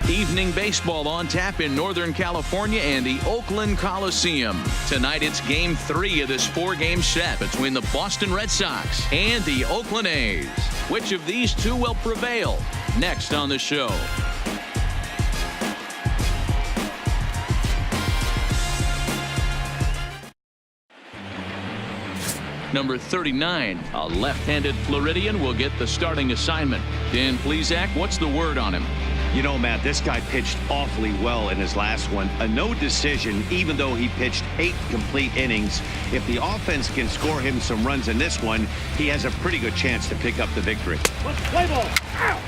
Evening baseball on tap in Northern California and the Oakland Coliseum. Tonight it's Game 3 of this 4-game set between the Boston Red Sox and the Oakland A's. Which of these two will prevail? Next on the show. Number 39, a left-handed Floridian, will get the starting assignment. Dan Plesac, what's the word on him? You know, Matt, this guy pitched awfully well in his last one. A no decision, even though he pitched 8 complete innings. If the offense can score him some runs in this one, he has a pretty good chance to pick up the victory. Let's play ball. Ow!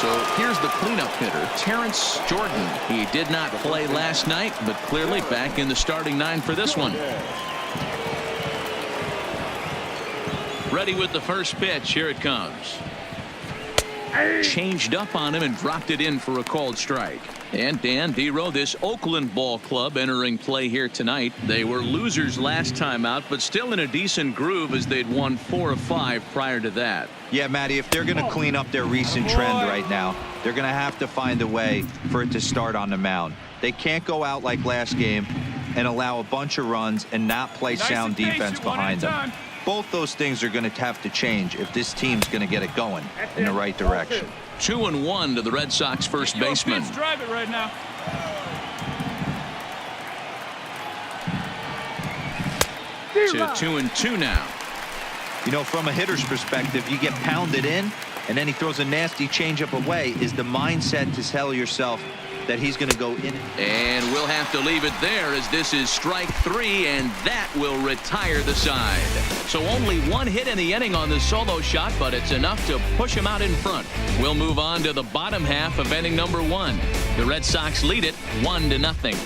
So here's the cleanup hitter, Terrence Jordan. He did not play last night, but clearly back in the starting 9 for this one. Ready with the first pitch. Here it comes. Changed up on him and dropped it in for a called strike. And Dan Dero, this Oakland ball club entering play here tonight. They were losers last time out, but still in a decent groove as they'd won 4 of 5 prior to that. Yeah, Matty, if they're going to clean up their recent trend right now, they're going to have to find a way for it to start on the mound. They can't go out like last game and allow a bunch of runs and not play sound defense behind them. Both those things are going to have to change if this team's going to get it going in the right direction. 2-1 to the Red Sox first baseman. Drive it right now. To 2-2 now. You know, from a hitter's perspective, you get pounded in and then he throws a nasty changeup away. Is the mindset to tell yourself that he's going to go in? And we'll have to leave it there as this is strike 3, and that will retire the side. So only 1 hit in the inning on the solo shot, but it's enough to push him out in front. We'll move on to the bottom half of inning number 1. The Red Sox lead it 1-0.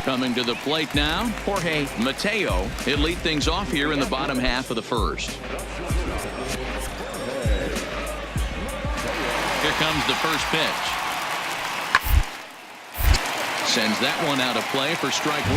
Coming to the plate now, Jorge Mateo. He'll lead things off here in the bottom half of the first. Here comes the first pitch. Sends that one out of play for strike 1.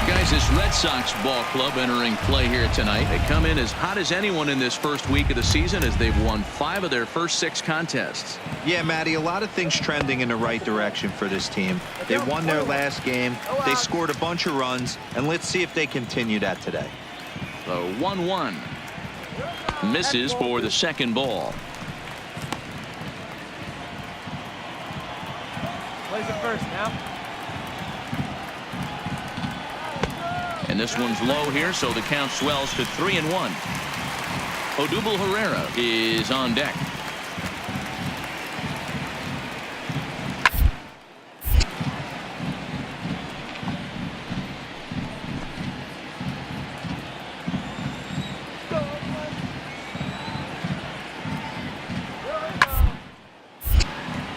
Guys, this Red Sox ball club entering play here tonight. They come in as hot as anyone in this first week of the season as they've won 5 of their first 6 contests. Yeah, Matty, a lot of things trending in the right direction for this team. They won their last game. They scored a bunch of runs, and let's see if they continue that today. The 1-1 misses for the second ball. Plays it first now. And this one's low here, so the count swells to 3-1. Odubel Herrera is on deck.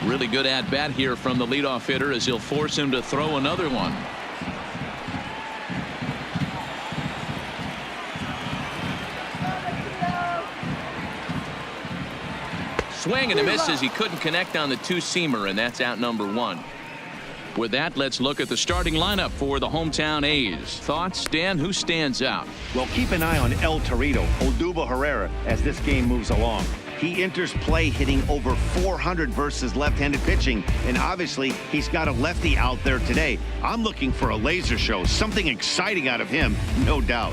Really good at bat here from the leadoff hitter as he'll force him to throw another one. Swing and a miss as he couldn't connect on the 2-seamer, and that's out number 1. With that, let's look at the starting lineup for the hometown A's. Thoughts, Dan? Who stands out? Well, keep an eye on El Torito, Odubel Herrera, as this game moves along. He enters play hitting over 400 versus left-handed pitching, and obviously he's got a lefty out there today. I'm looking for a laser show, something exciting out of him, no doubt.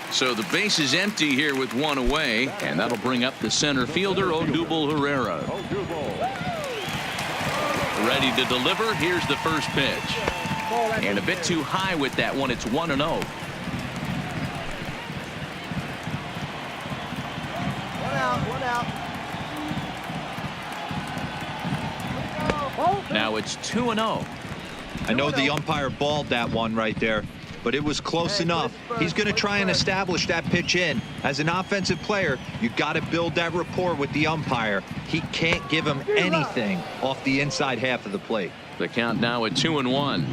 So the base is empty here with 1 away, and that'll bring up the center fielder, Odubel Herrera. Ready to deliver. Here's the first pitch. And a bit too high with that one. It's 1-0. One out. Now it's 2-0. I know the umpire balled that one right there, but it was close enough. He's going to try and establish that pitch in. As an offensive player, you got to build that rapport with the umpire. He can't give him anything off the inside half of the plate. The count now at 2-1.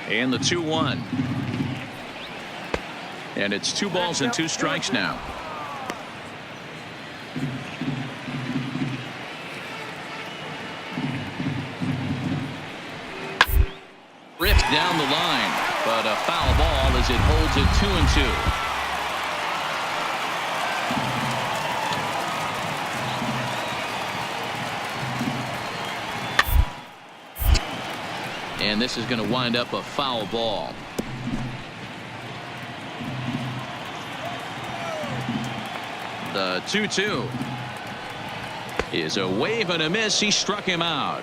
And the 2-1. And it's 2 balls and 2 strikes now. the line, but a foul ball as it holds it 2-2. And this is going to wind up a foul ball. The 2-2 is a wave and a miss. He struck him out.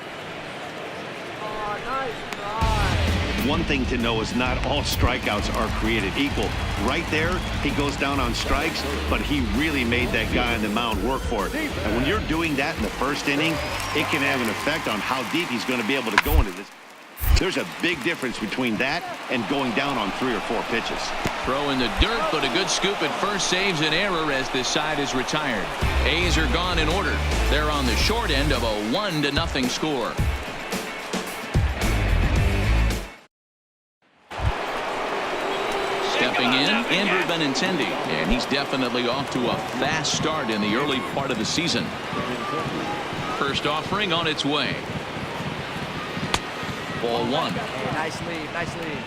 One thing to know is not all strikeouts are created equal. Right there, he goes down on strikes, but he really made that guy on the mound work for it. And when you're doing that in the first inning, it can have an effect on how deep he's going to be able to go into this. There's a big difference between that and going down on 3 or 4 pitches. Throw in the dirt, but a good scoop at first saves an error as this side is retired. A's are gone in order. They're on the short end of a 1-0 score. Stepping in, Andrew Benintendi, and he's definitely off to a fast start in the early part of the season. First offering on its way. Ball 1. Hey, nice lead, nice lead.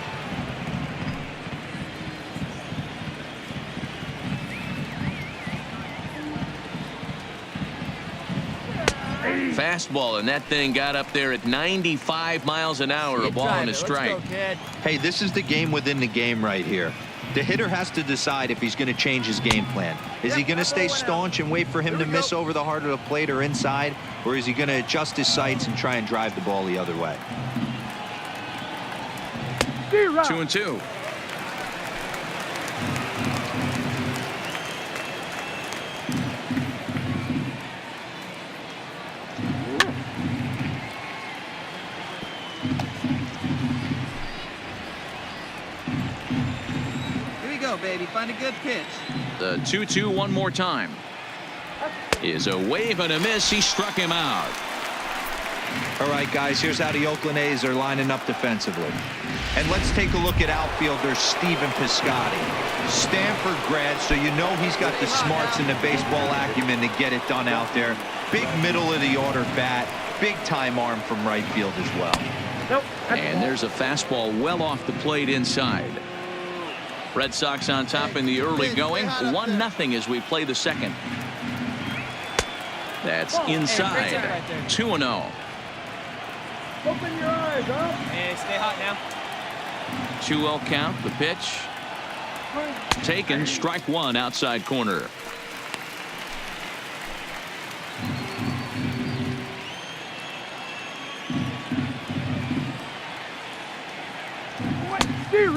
Fastball, and that thing got up there at 95 miles an hour. A ball and a strike. Let's go, kid. Hey, this is the game within the game right here. The hitter has to decide if he's going to change his game plan. Is he going to stay staunch and wait for him to miss over the heart of the plate or inside, or is he going to adjust his sights and try and drive the ball the other way? 2-2. Here we go, baby. Find a good pitch. The 2-2 one more time. Is a wave and a miss. He struck him out. All right, guys, here's how the Oakland A's are lining up defensively. And let's take a look at outfielder Stephen Piscotty. Stanford grad, so you know he's got the smarts and the baseball acumen to get it done out there. Big middle of the order bat, big time arm from right field as well. Nope. And there's a fastball well off the plate inside. Red Sox on top in the early going. 1-0 as we play the second. That's inside. 2-0. Open your eyes, huh? Hey, stay hot now. 2-0 count. The pitch taken. Strike 1 outside corner.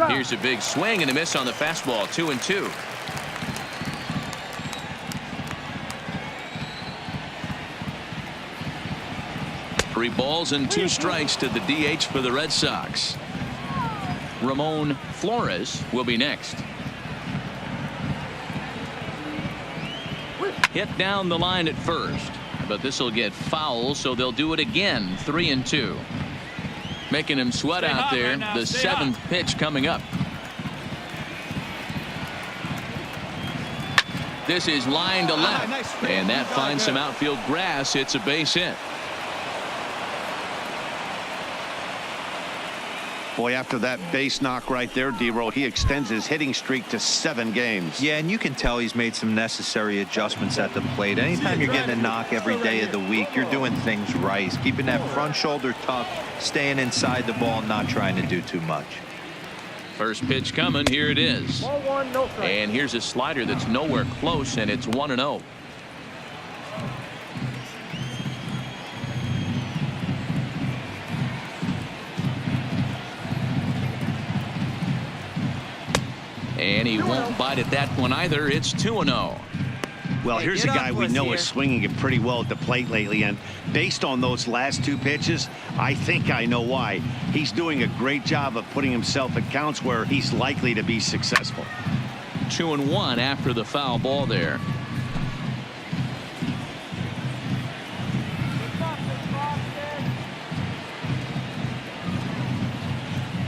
Here's a big swing and a miss on the fastball. 2-2. Three balls and 2 strikes to the DH for the Red Sox. Ramon Flores will be next. Hit down the line at first, but this will get foul, so they'll do it again. 3-2. Making him sweat out there. The 7th pitch coming up. This is line to left, and that finds some outfield grass. It's a base hit. Boy, after that base knock right there, D-Roll, he extends his hitting streak to 7 games. Yeah, and you can tell he's made some necessary adjustments at the plate. Anytime you're getting a knock every day of the week, you're doing things right. He's keeping that front shoulder tucked, staying inside the ball, not trying to do too much. First pitch coming. Here it is. Ball 1, no strike. And here's a slider that's nowhere close, and it's 1-0. And he won't bite at that one either. It's 2-0. Well, here's a guy we know here. is swinging it pretty well at the plate lately, and based on those last 2 pitches, I think I know why. He's doing a great job of putting himself at counts where he's likely to be successful. 2-1 after the foul ball there.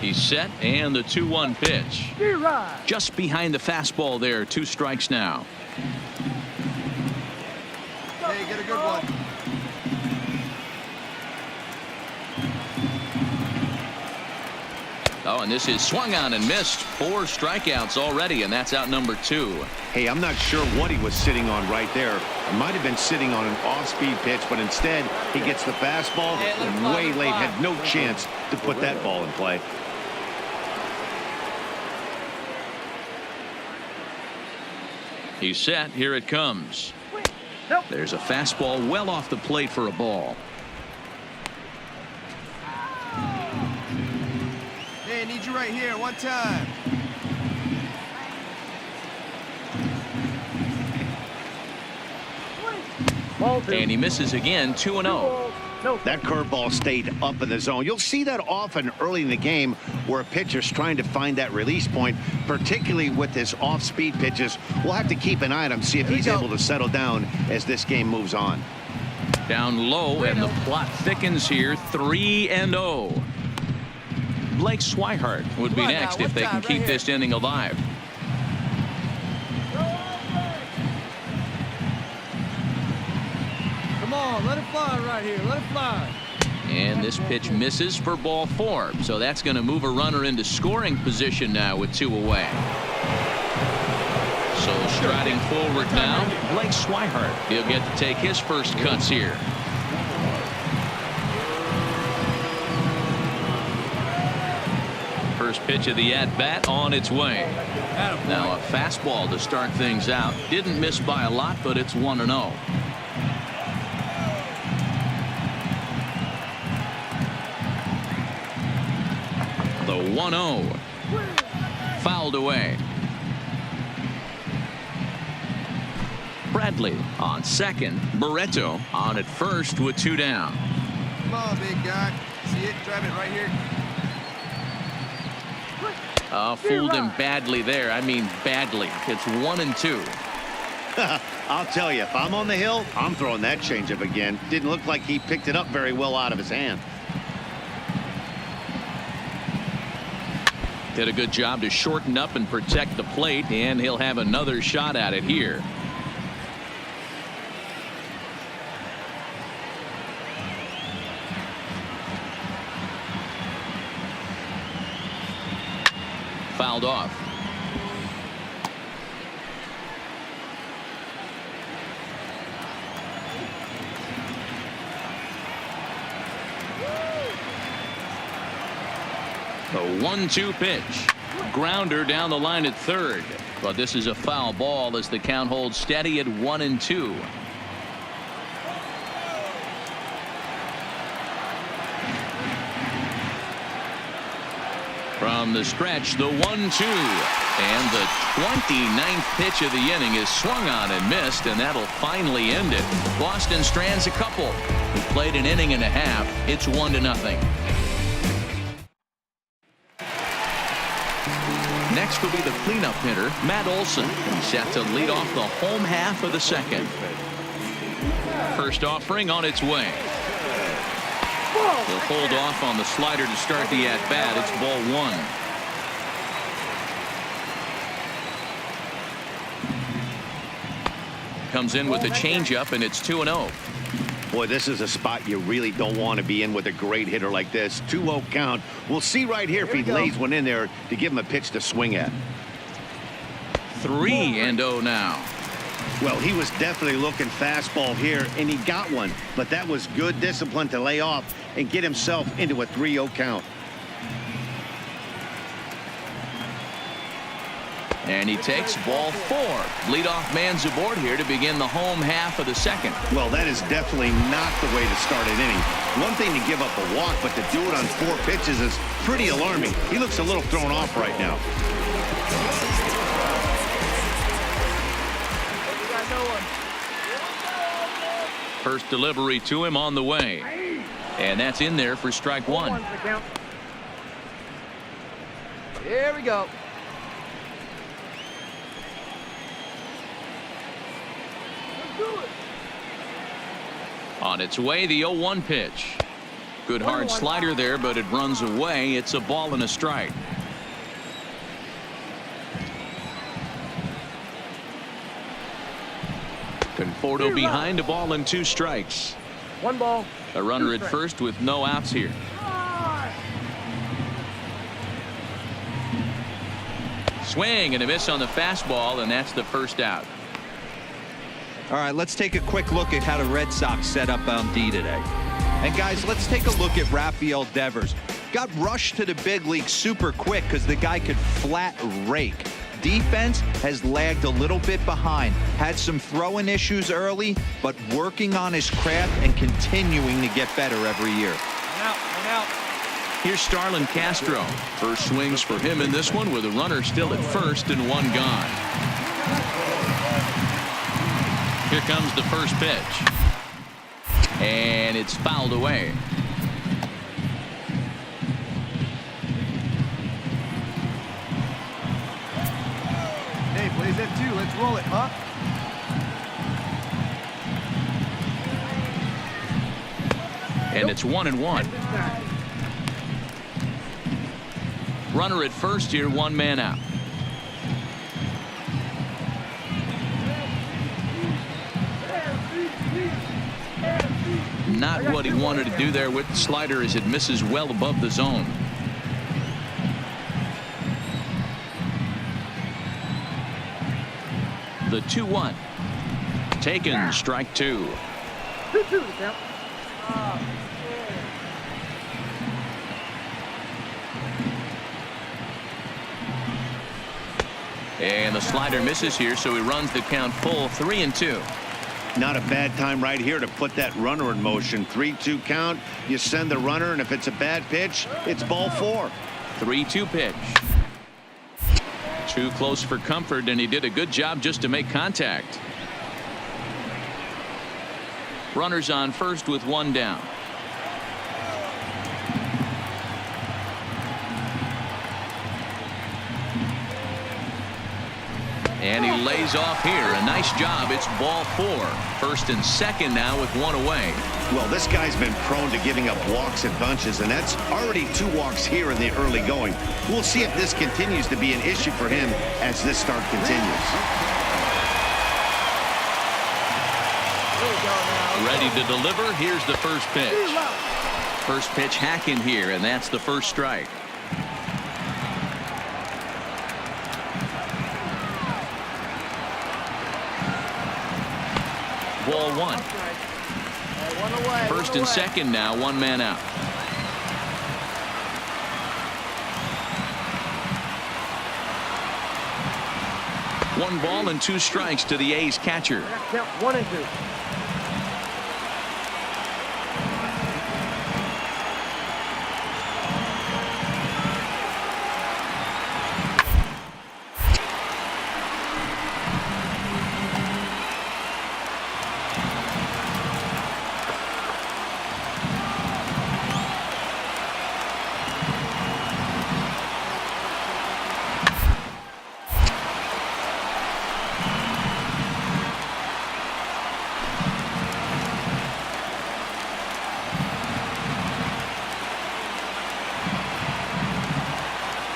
He's set, and the 2-1 pitch. Just behind the fastball there. 2 strikes now. Hey, get a good one. Oh, and this is swung on and missed. 4 strikeouts already, and that's out number 2. Hey, I'm not sure what he was sitting on right there. It might have been sitting on an off-speed pitch, but instead he gets the fastball and way late, had no chance to put that ball in play. He's set. Here it comes. There's a fastball well off the plate for a ball. Hey, I need you right here, one time. And he misses again, 2-0. That curveball stayed up in the zone. You'll see that often early in the game where a pitcher's trying to find that release point, particularly with his off-speed pitches. We'll have to keep an eye on him, see if he's able to settle down as this game moves on. Down low, and the plot thickens here, 3-0. Blake Swihart would be next if they can keep this inning alive. Come on, let it fly right here. Let it fly. And this pitch misses for ball 4. So that's going to move a runner into scoring position now with 2 away. So striding forward now, Blake Swihart. He'll get to take his first cuts here. First pitch of the at-bat on its way. Now a fastball to start things out. Didn't miss by a lot, but it's 1-0. The 1-0. Fouled away. Bradley on second. Barreto on at first with 2 down. Come on, big guy. See it? Drive it right here. Fooled him badly there. I mean badly. It's 1-2. I'll tell you, if I'm on the hill, I'm throwing that changeup again. Didn't look like he picked it up very well out of his hand. Did a good job to shorten up and protect the plate, and he'll have another shot at it here. Fouled off. The 1-2 pitch. Grounder down the line at third. But this is a foul ball as the count holds steady at 1-2. From the stretch, the 1-2. And the 29th pitch of the inning is swung on and missed, and that'll finally end it. Boston strands a couple. He played an inning and a half. It's 1-0. Next will be the cleanup hitter, Matt Olson. He's set to lead off the home half of the second. First offering on its way. He'll hold off on the slider to start the at-bat. It's ball 1. Comes in with a changeup, and it's 2-0. Boy, this is a spot you really don't want to be in with a great hitter like this. 2-0 count. We'll see right here if he lays one in there to give him a pitch to swing at. 3-0 now. Well, he was definitely looking fastball here, and he got one. But that was good discipline to lay off and get himself into a 3-0 count. And he takes ball 4. Leadoff man's aboard here to begin the home half of the second. Well, that is definitely not the way to start an inning. One thing to give up a walk, but to do it on 4 pitches is pretty alarming. He looks a little thrown off right now. First delivery to him on the way. And that's in there for strike 1. Here we go. On its way, the 0-1 pitch. Good hard slider there, but it runs away. It's a ball and a strike. Conforto behind, a ball and 2 strikes. 1 ball. A runner at first with no outs here. swing and a miss on the fastball, and that's the first out. All right, let's take a quick look at how the Red Sox set up on D today. And guys, let's take a look at Rafael Devers. Got rushed to the big league super quick because the guy could flat rake. Defense has lagged a little bit behind. Had some throwing issues early, but working on his craft and continuing to get better every year. Here's Starlin Castro. First swings for him in this one with a runner still at first and one gone. Here comes the first pitch. And it's fouled away. Hey, plays that too. Let's roll it, huh? And it's 1-1. Runner at first here, one man out. Not what he wanted to do there with the slider as it misses well above the zone. The 2-1. Taken, strike two. 2-2 the count. And the slider misses here, so he runs the count full 3-2. Not a bad time right here to put that runner in motion. 3-2 count. You send the runner, and if it's a bad pitch, it's ball four. 3-2 pitch. Too close for comfort, and he did a good job just to make contact. Runners on first with one down. And he lays off here. A nice job. It's ball four. First and second now with one away. Well, this guy's been prone to giving up walks in bunches, and that's already 2 walks here in the early going. We'll see if this continues to be an issue for him as this start continues. Ready to deliver. Here's the first pitch. First pitch hacking here, and that's the first strike. Ball one. First and second now, one man out. One ball and 2 strikes to the A's catcher. Count 1-2.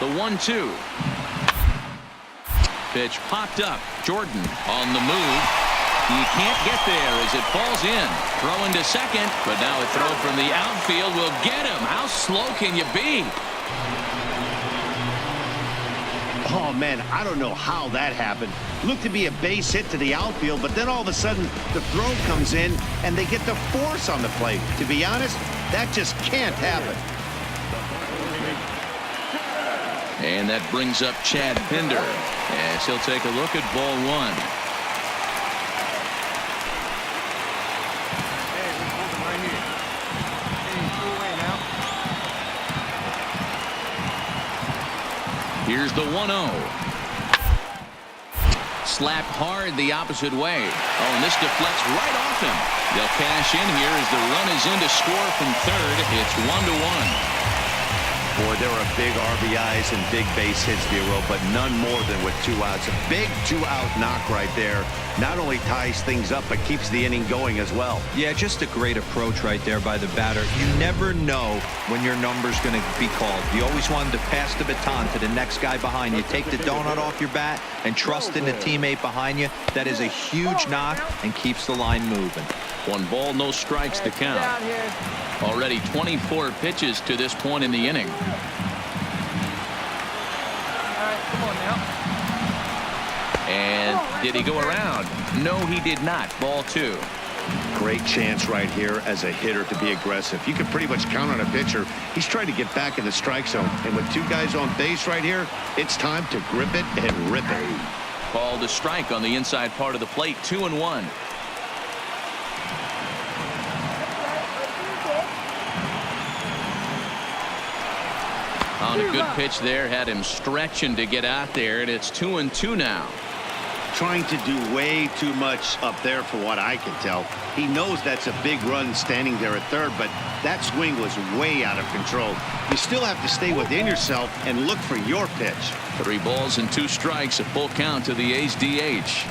The 1-2. Pitch popped up. Jordan on the move. He can't get there as it falls in. Throwing to second, but now a throw from the outfield will get him. How slow can you be? Oh, man, I don't know how that happened. Looked to be a base hit to the outfield, but then all of a sudden the throw comes in and they get the force on the plate. To be honest, that just can't happen. And that brings up Chad Pinder as he'll take a look at ball one. Hey, let's hold him right here. Hey, go away now. Here's the 1-0. Slapped hard the opposite way. Oh, and this deflects right off him. They'll cash in here as the run is in to score from third. It's 1-1. Boy, there are big RBIs and big base hits, Vero, but none more than with 2 outs. A big 2-out knock right there. Not only ties things up, but keeps the inning going as well. Yeah, just a great approach right there by the batter. You never know when your number's going to be called. You always wanted to pass the baton to the next guy behind you. Take the donut off your bat and trust in the teammate behind you. That is a huge knock and keeps the line moving. 1 ball, no strikes to count. Already 24 pitches to this point in the inning. All right, come on now. And did he go around? No, he did not. Ball 2. Great chance right here as a hitter to be aggressive. You can pretty much count on a pitcher. He's trying to get back in the strike zone. And with 2 guys on base right here, it's time to grip it and rip it. Called a strike on the inside part of the plate. 2-1. On a good pitch there, had him stretching to get out there, and it's 2-2 now. Trying to do way too much up there for what I can tell. He knows that's a big run standing there at third, but that swing was way out of control. You still have to stay within yourself and look for your pitch. 3 balls and 2 strikes, a full count to the A's DH.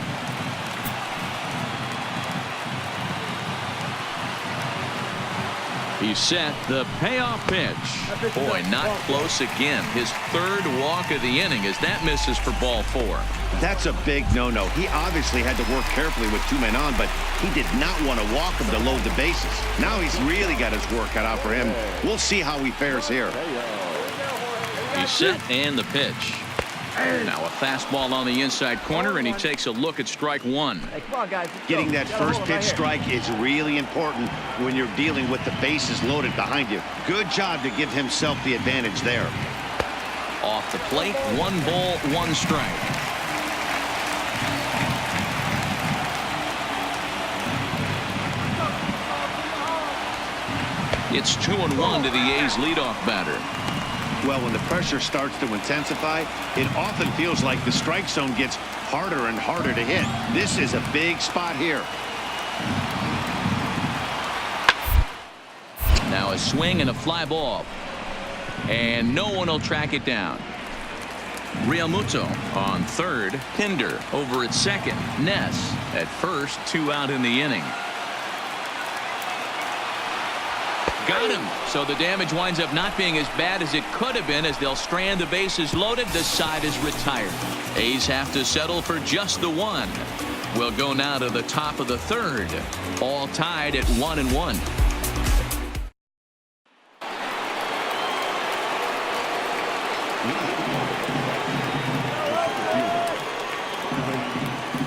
He set the payoff pitch. Boy, not close again. His 3rd walk of the inning as that misses for ball 4. That's a big no-no. He obviously had to work carefully with 2 men on, but he did not want to walk him to load the bases. Now he's really got his work cut out for him. We'll see how he fares here. He's set and the pitch. Now a fastball on the inside corner, and he takes a look at strike 1. Hey, come on, guys. Getting that first pitch strike is really important when you're dealing with the bases loaded behind you. Good job to give himself the advantage there. Off the plate, 1 ball, 1 strike. It's 2-1 to the A's leadoff batter. Well, when the pressure starts to intensify, it often feels like the strike zone gets harder and harder to hit. This is a big spot here. Now a swing and a fly ball. And no one will track it down. Realmuto on third. Pinder over at second. Ness at first. 2 out in the inning. Got him. So the damage winds up not being as bad as it could have been as they'll strand the bases loaded. The side is retired. A's have to settle for just the 1. We'll go now to the top of the 3rd. All tied at 1-1.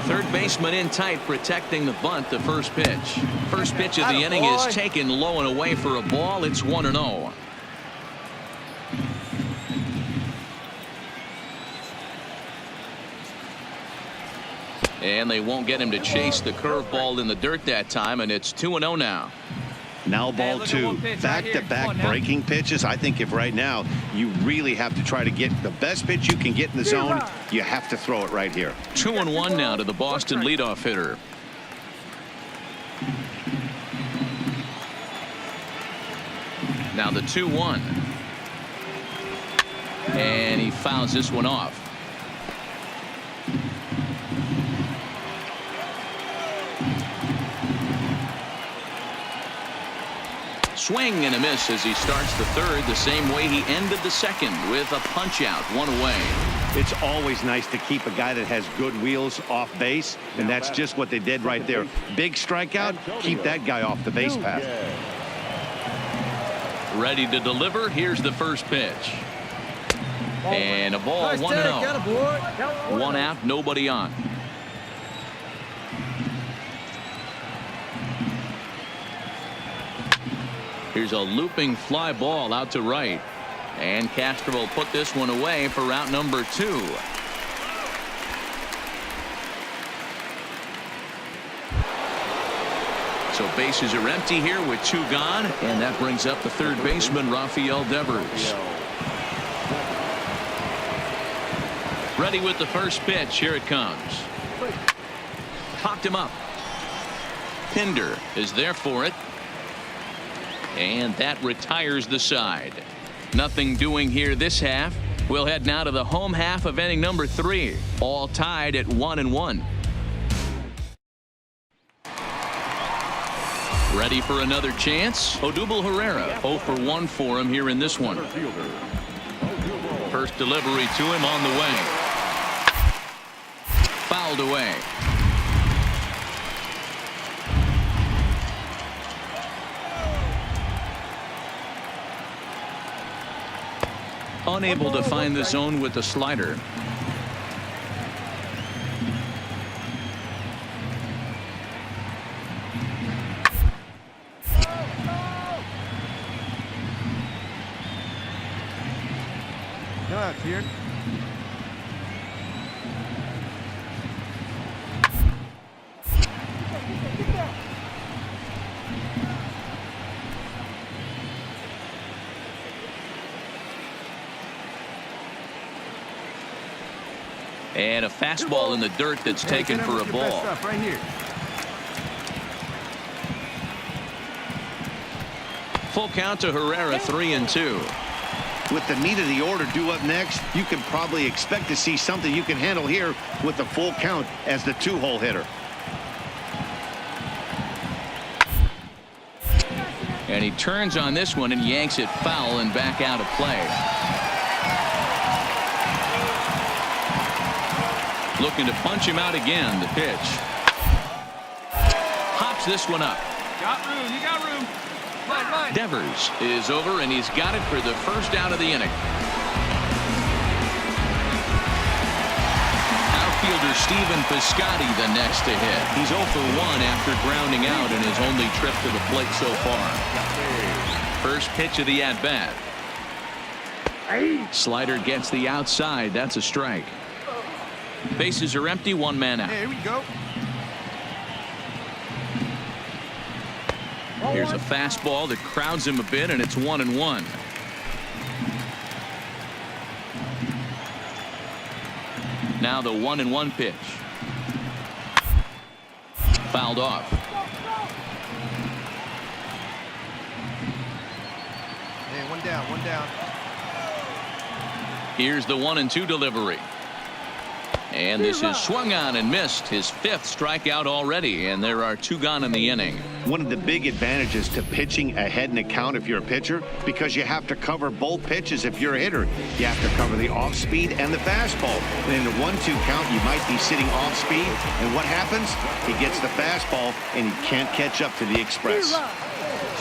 Third baseman in tight, protecting the bunt. The first pitch. First pitch of the inning is taken low and away for a ball. It's 1-0. And they won't get him to chase the curveball in the dirt that time, and it's 2-0 now. Now ball 2. Back-to-back breaking pitches. I think if right now you really have to try to get the best pitch you can get in the zone, you have to throw it right here. 2-1 now to the Boston leadoff hitter. Now the 2-1. And he fouls this one off. Swing and a miss as he starts the 3rd the same way he ended the 2nd with a punch out, 1 away. It's always nice to keep a guy that has good wheels off base, and that's just what they did right there. Big strikeout, keep that guy off the base path. Ready to deliver. Here's the first pitch. And a ball, 1-0. 1 out, nobody on. Here's a looping fly ball out to right. And Castro will put this one away for route number 2. So bases are empty here with 2 gone. And that brings up the 3rd baseman, Rafael Devers. Ready with the first pitch. Here it comes. Popped him up. Pinder is there for it. And that retires the side. Nothing doing here this half. We'll head now to the home half of inning number 3. All tied at 1-1. Ready for another chance? Odubel Herrera 0 for 1 for him here in this one. First delivery to him on the way. Fouled away. Unable to find the zone with the slider. outs here. And a fastball in the dirt that's taken for a ball. Right here. Full count to Herrera, 3-2. With the meat of the order due up next, you can probably expect to see something you can handle here with the full count as the 2-hole hitter. And he turns on this one and yanks it foul and back out of play. Looking to punch him out again. The pitch. Hops this one up. Got room. You got room. Mine. Devers is over, and he's got it for the first out of the inning. Outfielder Steven Piscotty the next to hit. He's 0 for 1 after grounding out in his only trip to the plate so far. First pitch of the at-bat. Slider gets the outside. That's a strike. Bases are empty, 1 man out. Here we go. Here's a fastball that crowds him a bit, and it's 1-1. Now the 1-1 pitch. Fouled off. Hey, one down. Here's the 1-2 delivery. And this is swung on and missed. His 5th strikeout already, and there are 2 gone in the inning. One of the big advantages to pitching ahead in the count if you're a pitcher, because you have to cover both pitches if you're a hitter. You have to cover the off speed and the fastball. And in the 1-2 count, you might be sitting off speed, and what happens? He gets the fastball, and he can't catch up to the express.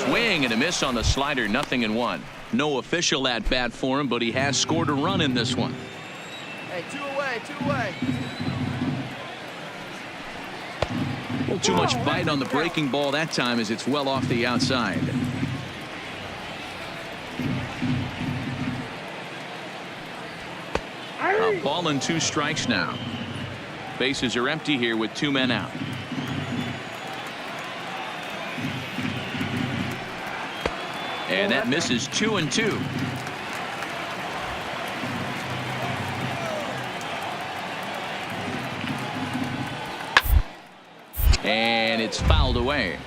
Swing and a miss on the slider, 0-1. No official at bat for him, but he has scored a run in this one. Hey, 2 away. Well, too much bite on the breaking ball that time as it's well off the outside. A ball and 2 strikes now. Bases are empty here with 2 men out. And that misses 2-2. And it's fouled away.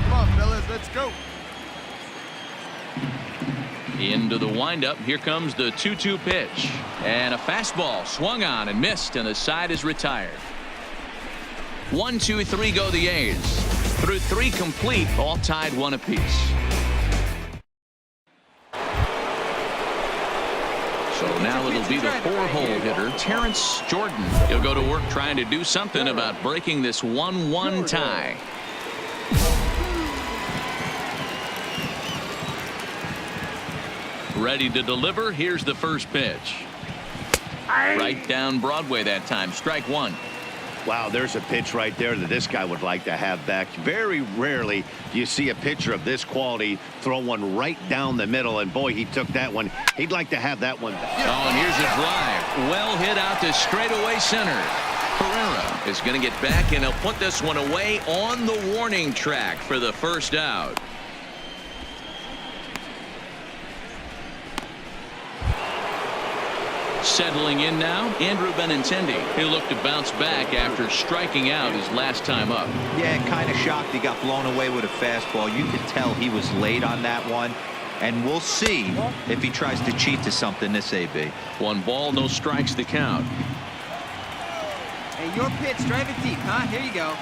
Come on, fellas, let's go. Into the windup. Here comes the 2-2 pitch. And a fastball swung on and missed, and the side is retired. 1, 2, 3 go the A's. Through 3 complete, all tied 1 apiece. So now it'll be the 4-hole hitter, Terrence Jordan. He'll go to work trying to do something about breaking this 1-1 tie. Ready to deliver. Here's the first pitch. Right down Broadway that time. Strike 1. Wow, there's a pitch right there that this guy would like to have back. Very rarely do you see a pitcher of this quality throw one right down the middle, and boy, he took that one. He'd like to have that one back. Oh, and here's a drive. Well hit out to straightaway center. Herrera is going to get back, and he'll put this one away on the warning track for the first out. Settling in now, Andrew Benintendi. He'll look to bounce back after striking out his last time up. Yeah, kind of shocked he got blown away with a fastball. You could tell he was late on that one. And we'll see if he tries to cheat to something this AB. 1 ball, no strikes to count. Hey, your pitch, drive it deep, huh? Here you go.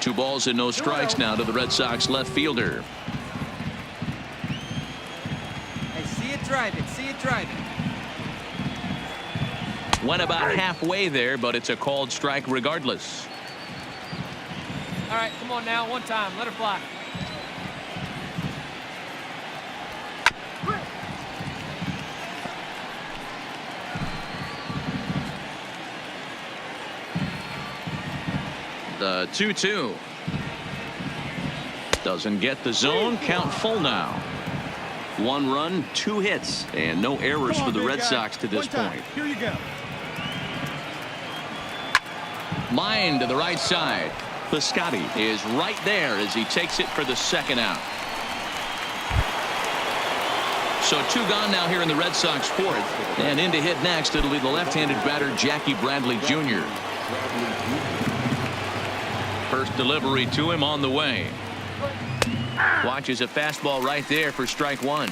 2 balls and no strikes now to the Red Sox left fielder. Hey, see it, drive it. See it, drive it. Went about halfway there, but it's a called strike regardless. All right, come on now, one time, let her fly. The 2-2. Doesn't get the zone. Count full now. 1 run, 2 hits, and no errors for the Red Sox to this point. Here you go. Line to the right side. Piscotty is right there as he takes it for the 2nd out. So 2 gone now here in the Red Sox 4th. And in to hit next, it'll be the left-handed batter Jackie Bradley Jr. First delivery to him on the way. Watches a fastball right there for strike 1.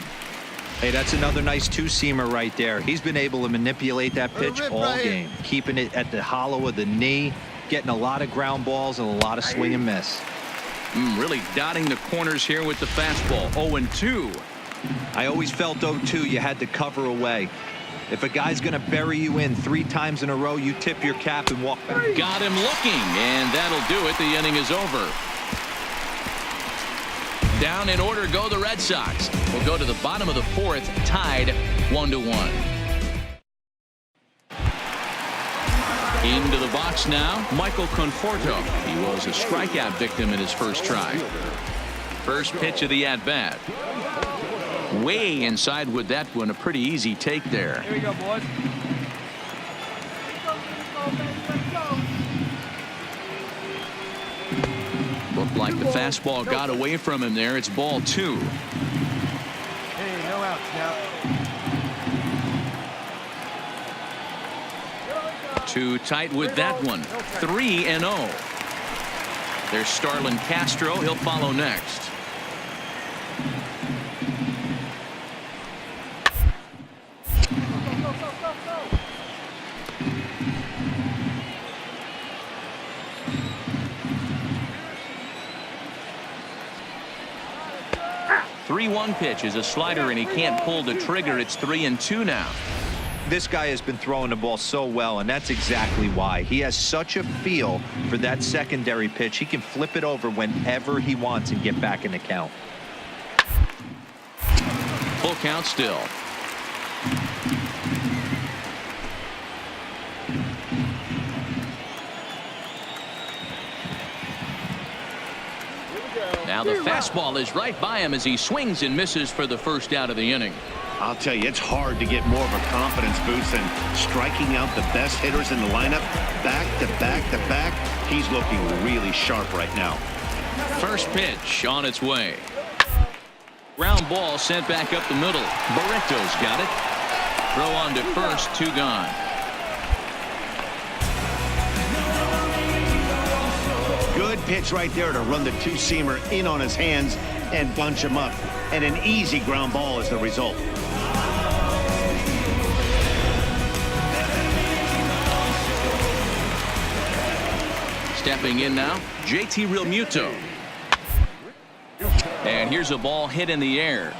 Hey, that's another nice 2-seamer right there. He's been able to manipulate that pitch all game, keeping it at the hollow of the knee, getting a lot of ground balls and a lot of swing and miss. Really dotting the corners here with the fastball. 0-2. I always felt 0-2 you had to cover away. If a guy's going to bury you in 3 times in a row, you tip your cap and walk back. Got him looking, and that'll do it. The inning is over. Down in order go the Red Sox. We'll go to the bottom of the 4th, tied 1-1. Into the box now, Michael Conforto. He was a strikeout victim in his first try. First pitch of the at-bat. Way inside with that one. A pretty easy take there. Here we go, boys. Looked like the fastball got away from him there. It's ball 2. Hey, no outs now. Too tight with that one. 3-0. There's Starlin Castro. He'll follow next. The 3-1 pitch is a slider, and he can't pull the trigger. It's 3-2 now. This guy has been throwing the ball so well, and that's exactly why. He has such a feel for that secondary pitch. He can flip it over whenever he wants and get back in the count. Full count still. Now the fastball is right by him as he swings and misses for the 1st out of the inning. I'll tell you, it's hard to get more of a confidence boost than striking out the best hitters in the lineup. Back to back to back. He's looking really sharp right now. First pitch on its way. Ground ball sent back up the middle. Barreto's got it. Throw on to first, 2 gone. Good pitch right there to run the 2-seamer in on his hands and bunch him up. And an easy ground ball is the result. Stepping in now, JT Realmuto. And here's a ball hit in the air.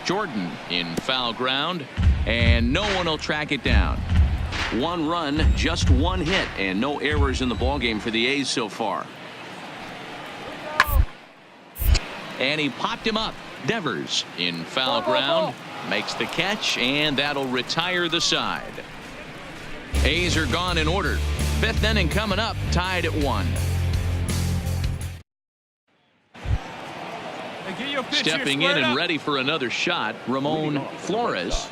Jordan in foul ground, and no one will track it down. 1 run, just 1 hit, and no errors in the ballgame for the A's so far. And he popped him up. Devers in foul ground, makes the catch, and that'll retire the side. A's are gone in order. 5th inning coming up, tied at 1. Stepping in and ready for another shot, Ramon Flores.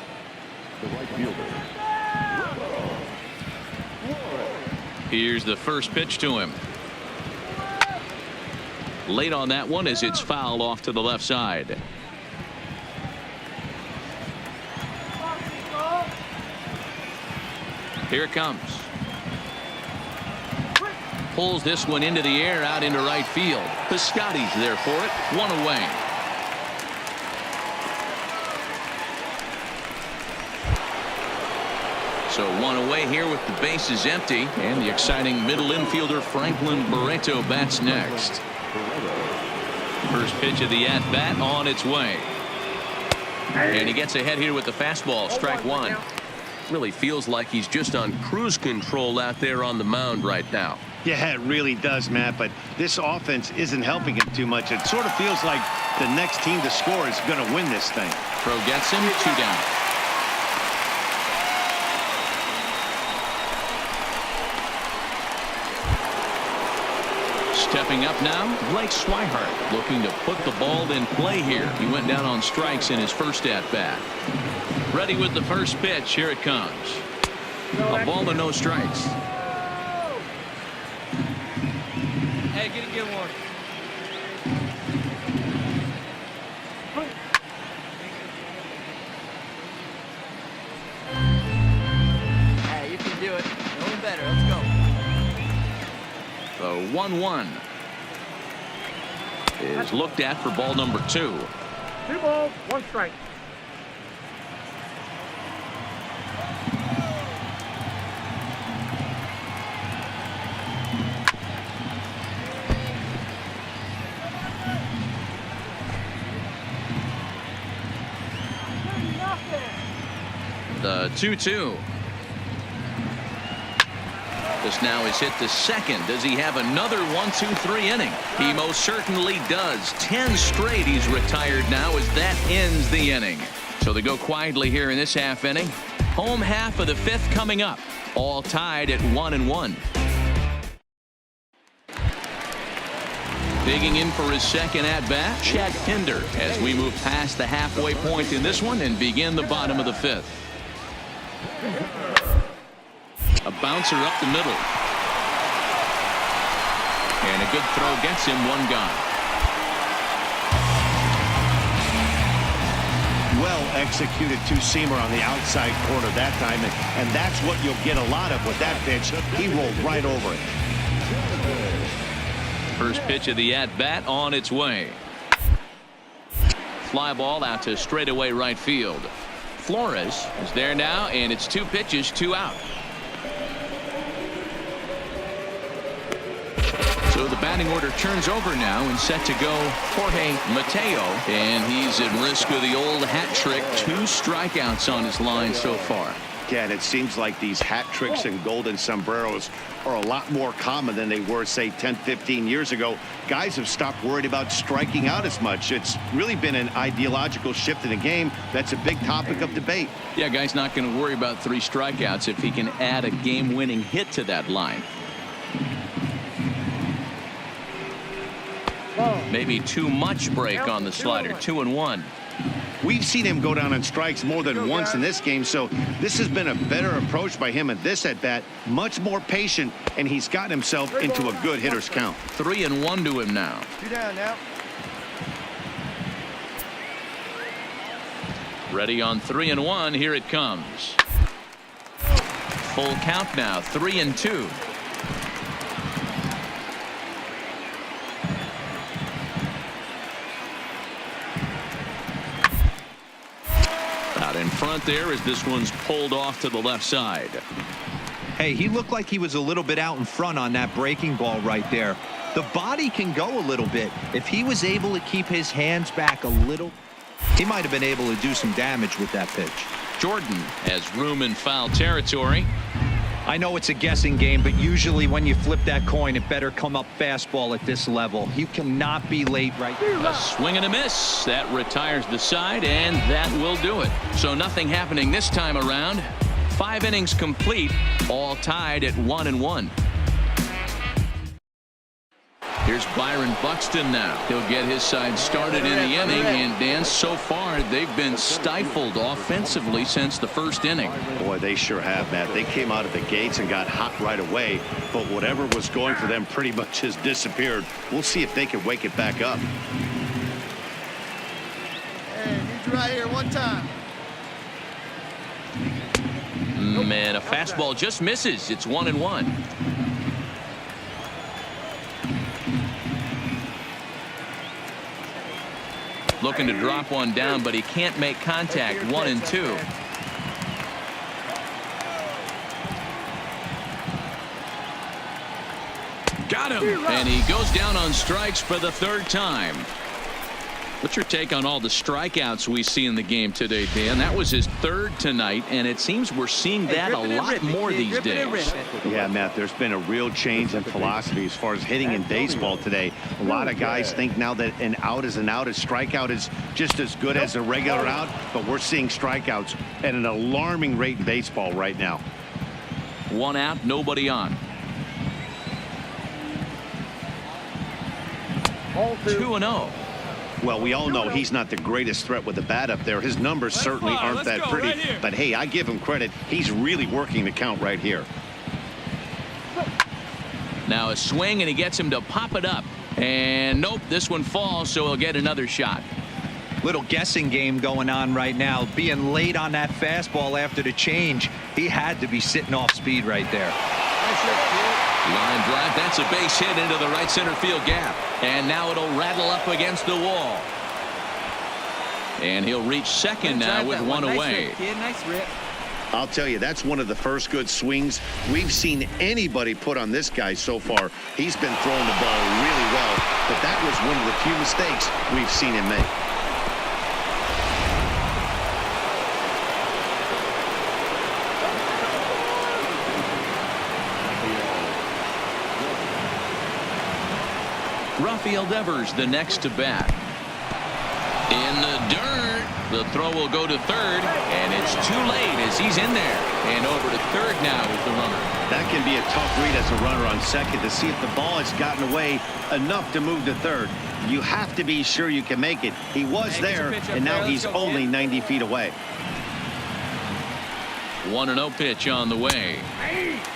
Here's the first pitch to him. Late on that one as it's fouled off to the left side. Here it comes. Pulls this one into the air out into right field. Piscotty's there for it. 1 away. So 1 away here with the bases empty, and the exciting middle infielder Franklin Barreto bats next. First pitch of the at-bat on its way. And he gets ahead here with the fastball, strike 1. Really feels like he's just on cruise control out there on the mound right now. Yeah, it really does, Matt, but this offense isn't helping him too much. It sort of feels like the next team to score is going to win this thing. Throw gets him, 2 down. Stepping up now, Blake Swihart looking to put the ball in play here. He went down on strikes in his first at-bat. Ready with the first pitch. Here it comes. A ball and no strikes. Hey, get a good one. Hey, you can do it. Going better. Let's go. The 1-1 is looked at for ball number 2. 2 balls, 1 strike. The 2-2. This now is hit to second. Does he have another 1-2-3 inning? He most certainly does. 10 straight he's retired now as that ends the inning. So they go quietly here in this half inning. Home half of the 5th coming up. All tied at 1-1. Digging in for his second at-bat, Chad Pinder, as we move past the halfway point in this one and begin the bottom of the 5th. A bouncer up the middle. And a good throw gets him 1 gone. Well executed two-seamer on the outside corner that time, and that's what you'll get a lot of with that pitch. He rolled right over it. First pitch of the at-bat on its way. Fly ball out to straightaway right field. Flores is there now, and it's 2 pitches, 2 out. So the batting order turns over now and set to go Jorge Mateo, and he's at risk of the old hat trick. 2 strikeouts on his line so far. Yeah, and it seems like these hat tricks and golden sombreros are a lot more common than they were, say, 10, 15 years ago. Guys have stopped worried about striking out as much. It's really been an ideological shift in the game. That's a big topic of debate. Yeah, guy's not going to worry about 3 strikeouts if he can add a game-winning hit to that line. Maybe too much break on the slider. 2-1. We've seen him go down on strikes more than once in this game, so this has been a better approach by him at this at-bat. Much more patient, and he's gotten himself into a good hitter's count. 3-1 to him now. 2 down now. Ready on 3-1. Here it comes. Full count now. 3-2. Out in front there as this one's pulled off to the left side. Hey, he looked like he was a little bit out in front on that breaking ball right there. The body can go a little bit. If he was able to keep his hands back a little, he might have been able to do some damage with that pitch. Jordan has room in foul territory. I know it's a guessing game, but usually when you flip that coin, it better come up fastball at this level. You cannot be late right now. A swing and a miss. That retires the side, and that will do it. So nothing happening this time around. 5 innings complete, all tied at 1-1. Here's Byron Buxton now. He'll get his side started in the inning, and Dan, so far they've been stifled offensively since the first inning. Boy, they sure have, Matt. They came out of the gates and got hot right away, but whatever was going for them pretty much has disappeared. We'll see if they can wake it back up. Hey, need you right here 1 time. Man, a fastball just misses. It's 1-1. Looking to drop one down, but he can't make contact. 1-2. Got him. And he goes down on strikes for the 3rd time. What's your take on all the strikeouts we see in the game today, Dan? That was his 3rd tonight, and it seems we're seeing that a lot more these days. Yeah, Matt, there's been a real change in philosophy as far as hitting in baseball today. A lot of guys think now that an out is an out. A strikeout is just as good as a regular out, but we're seeing strikeouts at an alarming rate in baseball right now. 1 out, nobody on. Ball 2. 2-0. Well, we all know he's not the greatest threat with the bat up there. His numbers certainly aren't that pretty. But hey, I give him credit. He's really working the count right here. Now a swing, and he gets him to pop it up. And nope, this one falls, so he'll get another shot. Little guessing game going on right now. Being late on that fastball after the change. He had to be sitting off speed right there. Line drive. That's a base hit into the right center field gap. And now it'll rattle up against the wall. And he'll reach second now with one away. Nice rip, kid. Nice rip. I'll tell you, that's one of the first good swings we've seen anybody put on this guy so far. He's been throwing the ball really well, but that was one of the few mistakes we've seen him make. Rafael Devers the next to bat. In the dirt. The throw will go to third, and it's too late as he's in there. And over to third now with the runner. That can be a tough read as a runner on second to see if the ball has gotten away enough to move to third. You have to be sure you can make it. He was there, and now he's only 90 feet away. 1-0 pitch on the way.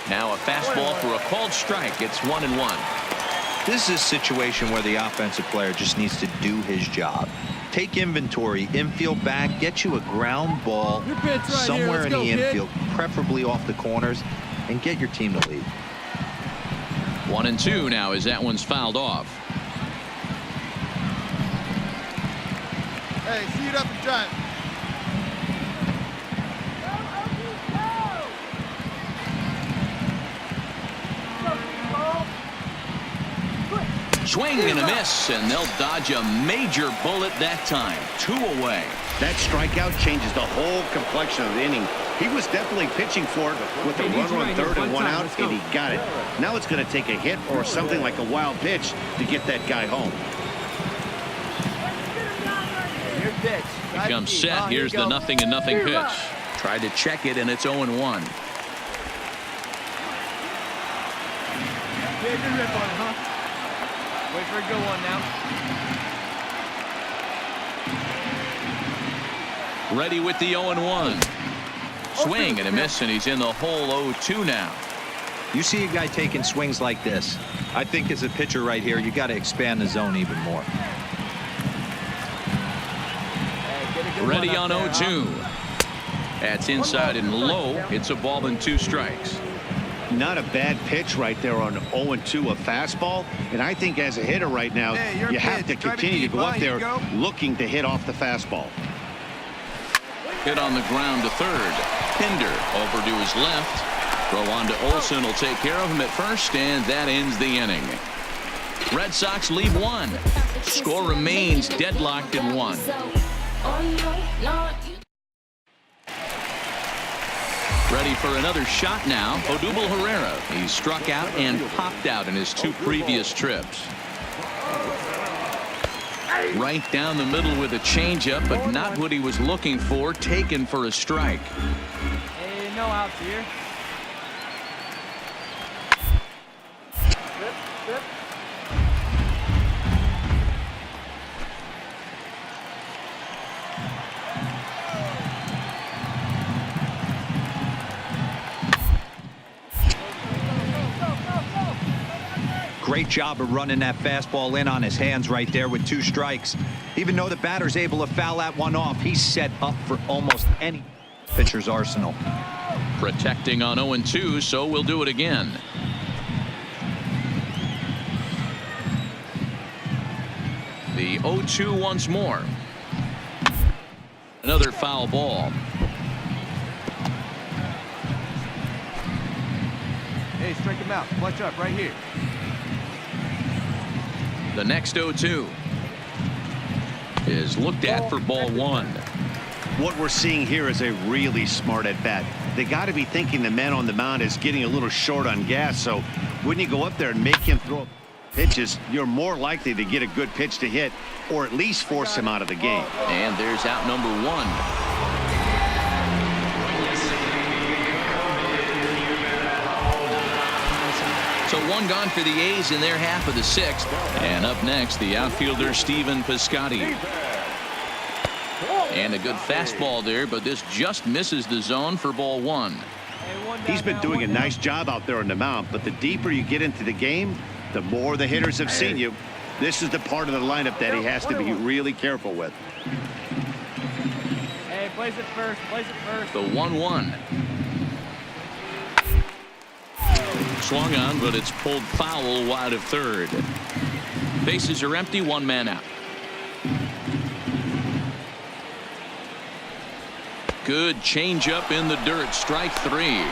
Now a fastball for a called strike. It's 1-1. This is a situation where the offensive player just needs to do his job. Take inventory, infield back, get you a ground ball somewhere in the infield, preferably off the corners, and get your team to lead. 1-2 now as that one's fouled off. Hey, see it up and drive. Swing and a miss, and they'll dodge a major bullet that time. 2 away. That strikeout changes the whole complexion of the inning. He was definitely pitching for it with a runner on third and one out, and he got it. Now it's going to take a hit or something like a wild pitch to get that guy home. Your pitch. He comes set. Here's the 0-0 pitch. Tried to check it, and it's 0-1. Good rip on it, huh? Wait for a good one now. Ready with the 0-1. Swing and a miss, and he's in the hole 0-2 now. You see a guy taking swings like this. I think as a pitcher right here, you got to expand the zone even more. Ready on 0-2. That's inside and low. It's a ball and 2 strikes. Not a bad pitch right there on 0-2, a fastball. And I think as a hitter right now, you have to continue to go up there looking to hit off the fastball. Hit on the ground to third. Pinder over to his left. Throw on to Olsen will take care of him at first, and that ends the inning. Red Sox lead 1. Score remains deadlocked at 1. Ready for another shot now. Odubel Herrera. He's struck out and popped out in his 2 previous trips. Right down the middle with a changeup, but not what he was looking for. Taken for a strike. Hey, no outs here. Great job of running that fastball in on his hands right there with 2 strikes. Even though the batter's able to foul that one off, he's set up for almost any pitcher's arsenal. Protecting on 0-2, so we'll do it again. The 0-2 once more. Another foul ball. Hey, strike him out. Clutch up right here. The next 0-2 is looked at for ball 1. What we're seeing here is a really smart at bat. They got to be thinking the man on the mound is getting a little short on gas. So when you go up there and make him throw pitches, you're more likely to get a good pitch to hit or at least force him out of the game. And there's out number 1. So one gone for the A's in their half of the sixth. And up next, the outfielder Stephen Piscotty. And a good fastball there, but this just misses the zone for ball one. He's been doing a nice job out there on the mound, but the deeper you get into the game, the more the hitters have seen you. This is the part of the lineup that he has to be really careful with. Hey, place it first. Place it first. The 1-1. Swung on, but it's pulled foul wide of third. Bases are empty, one man out. Good changeup in the dirt, strike three.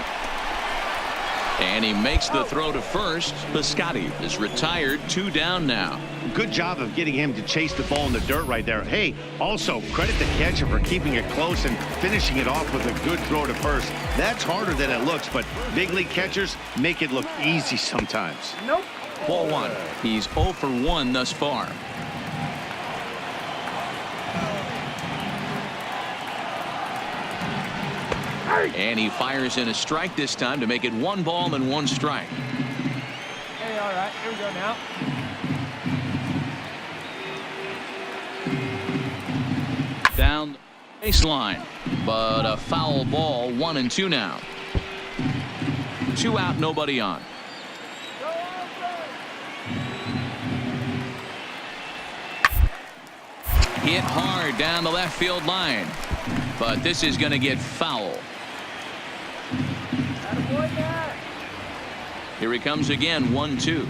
And he makes the throw to first. Piscotty is retired, 2 down now. Good job of getting him to chase the ball in the dirt right there. Hey, also credit the catcher for keeping it close and finishing it off with a good throw to first. That's harder than it looks, but big league catchers make it look easy sometimes. Nope. Ball one. He's 0 for 1 thus far. And he fires in a strike this time to make it 1 ball and 1 strike. Hey, all right. Here we go now. Down the baseline, but a foul ball. 1-2 now. 2 out, nobody on. Hit hard down the left field line, but this is going to get foul. Here he comes again, 1-2.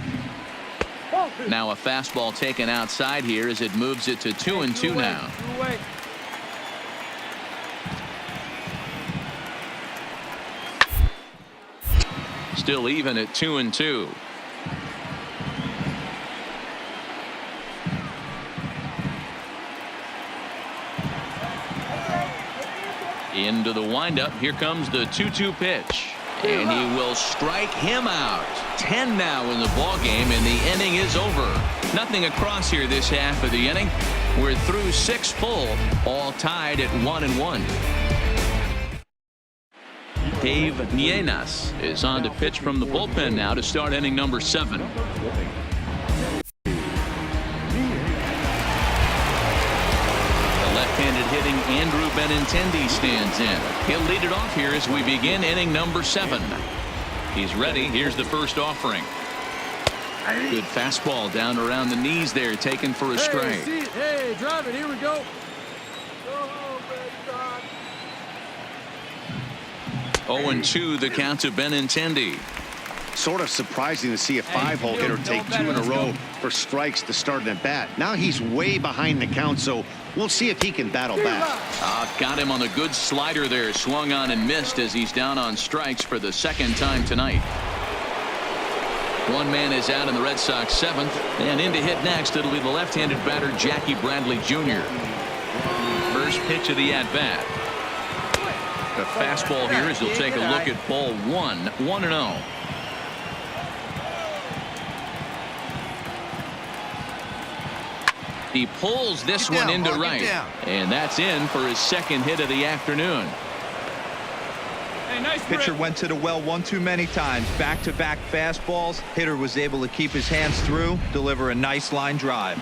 Now a fastball taken outside here as it moves it to 2-2 now. Still even at 2-2. Into the windup. Here comes the 2-2 pitch. And he will strike him out. 10 now in the ball game, and the inning is over. Nothing across here this half of the inning. We're through 6 full, all tied at 1-1. Dave Nienas is on to pitch from the bullpen now to start inning number 7. Left-handed hitting Andrew Benintendi stands in. He'll lead it off here as we begin inning number 7. He's ready. Here's the first offering. Good fastball down around the knees there, taken for a strike. Hey, drive it. Here we go. 0-2 the count to Benintendi. Sort of surprising to see a 5-hole hitter take 2 in a row for strikes to start an at bat. Now he's way behind the count, so we'll see if he can battle back. Got him on a good slider there. Swung on and missed as he's down on strikes for the 2nd time tonight. One man is out in the Red Sox 7th, and in to hit next it'll be the left-handed batter Jackie Bradley Jr. First pitch of the at-bat. The fastball here as he'll take a look at ball 1. 1-0. He pulls this one into right, and that's in for his 2nd hit of the afternoon. Hey, nice Pitcher went to the well one too many times. Back-to-back fastballs. Hitter was able to keep his hands through, deliver a nice line drive.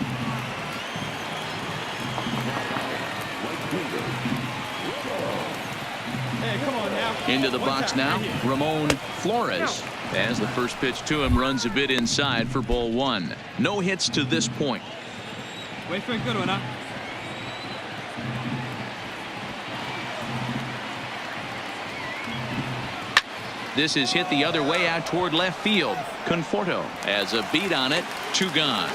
Hey, come on now. Into the box now, Ramon Flores. As the first pitch to him runs a bit inside for ball 1. No hits to this point. Wait for a good one, huh? This is hit the other way out toward left field. Conforto has a beat on it. 2 gone.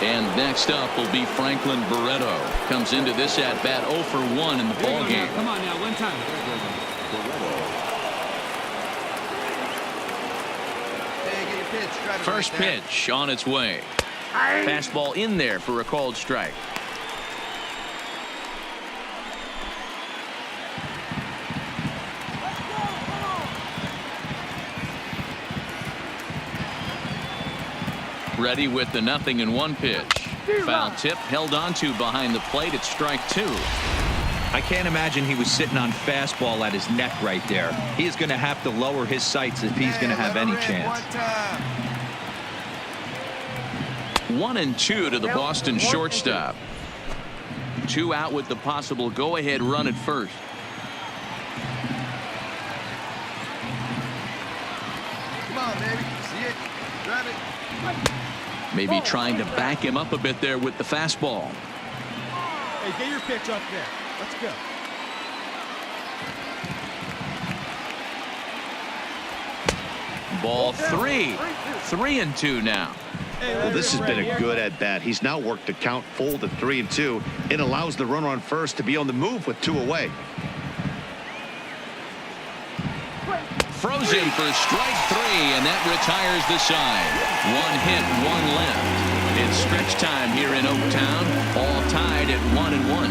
And next up will be Franklin Barreto. Comes into this at bat 0 for 1 in the ball game. Come on now, one time. First pitch on its way. Fastball in there for a called strike. Ready with the 0-1 pitch. Foul tip held on to behind the plate at strike 2. I can't imagine he was sitting on fastball at his neck right there. He is going to have to lower his sights if he's going to have any chance. 1-2 to the Boston shortstop. 2 out with the possible go-ahead run at first. Come on, baby. See it? Grab it. Maybe trying to back him up a bit there with the fastball. Hey, get your pitch up there. Let's go. Ball 3. 3-2 now. Well, this has been a good at-bat. He's now worked the count full to 3-2. It allows the runner on first to be on the move with 2 away. Frozen for strike 3, and that retires the side. 1 hit, 1 left. It's stretch time here in Oaktown, all tied at 1-1.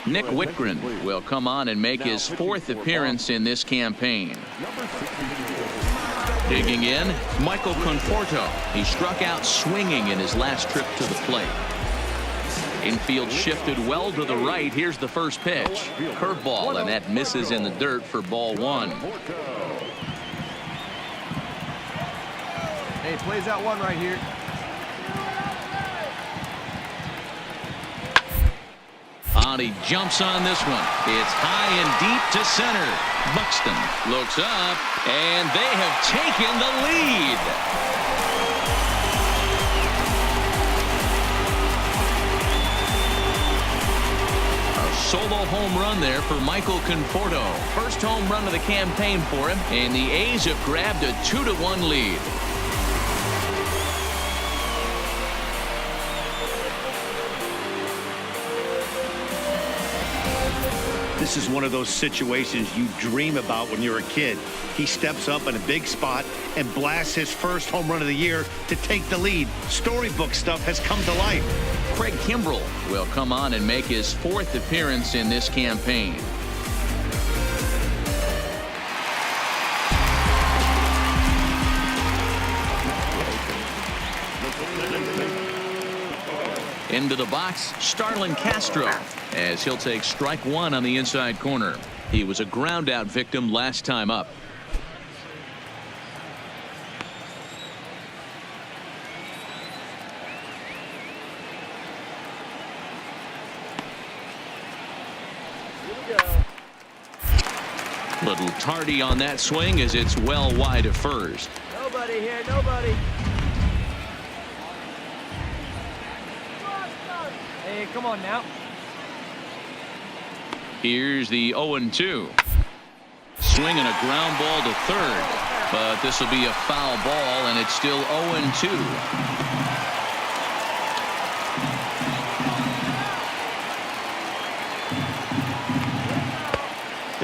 Nick Whitgren will come on and make his 4th appearance in this campaign. Digging in, Michael Conforto. He struck out swinging in his last trip to the plate. Infield shifted well to the right. Here's the first pitch. Curveball, and that misses in the dirt for ball 1. Hey, plays out 1 right here. He jumps on this one. It's high and deep to center. Buxton looks up, and they have taken the lead. A solo home run there for Michael Conforto. First home run of the campaign for him, and the A's have grabbed a 2-1 lead. This is one of those situations you dream about when you're a kid. He steps up in a big spot and blasts his first home run of the year to take the lead. Storybook stuff has come to life. Craig Kimbrell will come on and make his 4th appearance in this campaign. Into the box, Starlin Castro, as he'll take strike 1 on the inside corner. He was a ground out victim last time up. Little tardy on that swing as it's well wide of first. Nobody here, nobody. Hey, come on now. Here's the 0-2. Swinging a ground ball to third, but this will be a foul ball, and it's still 0-2.